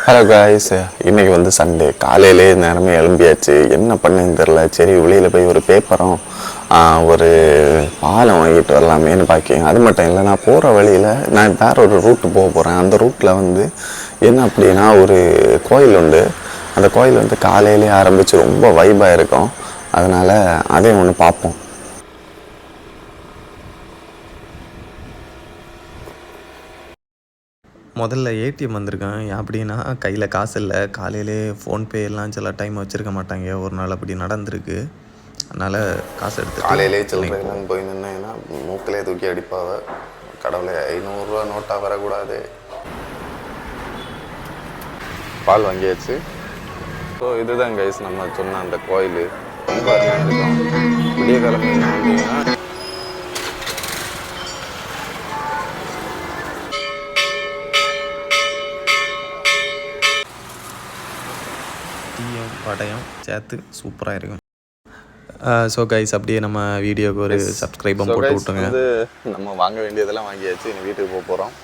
Hello guys, இன்றைக்கி வந்து Sunday காலையிலே நேரமே எழும்பியாச்சு. என்ன பண்ணேன்னு தெரில. சரி வெளியில் போய் ஒரு பேப்பரும் ஒரு பாலம் வாங்கிட்டு வரலாமேன்னு பார்க்கேன். அது மட்டும் இல்லை, நான் போகிற வழியில் நான் வேறு ஒரு ரூட்டு போக போகிறேன். அந்த ரூட்டில் வந்து என்ன அப்படின்னா ஒரு கோயில் உண்டு. அந்த கோயில் வந்து காலையிலே ஆரம்பித்து ரொம்ப வைபாக இருக்கும். அதனால் அதையும் ஒன்று பார்ப்போம். முதல்ல ஏடிஎம் வந்திருக்கேன். அப்படின்னா கையில் காசு இல்லை. காலையிலே ஃபோன்பே எல்லாம் சில டைம் வச்சுருக்க மாட்டாங்க. ஒரு நாள் அப்படி நடந்திருக்கு. அதனால் காசு எடுத்து காலையிலே சில்லறைலாம் போய் நின்னேன்னா மூக்கிலே தூக்கி அடிப்பாவ. கடவுளே, 500 நோட்டாக வரக்கூடாது. பால் வாங்கியாச்சு. ஸோ இதுதான் கைஸ் நம்ம சொன்ன அந்த கோயில். ரொம்ப அருமையாக இருக்கும். விடிய கிழமை வந்தீங்கன்னா டீயும் வடையும் சேர்த்து சூப்பராக இருக்கும். ஸோ கைஸ், அப்படியே நம்ம வீடியோக்கு ஒரு சப்ஸ்கிரைபும் போட்டு விட்டுங்க. நம்ம வாங்க வேண்டியதெல்லாம் வாங்கியாச்சு. இனி வீட்டுக்கு போக போகிறோம்.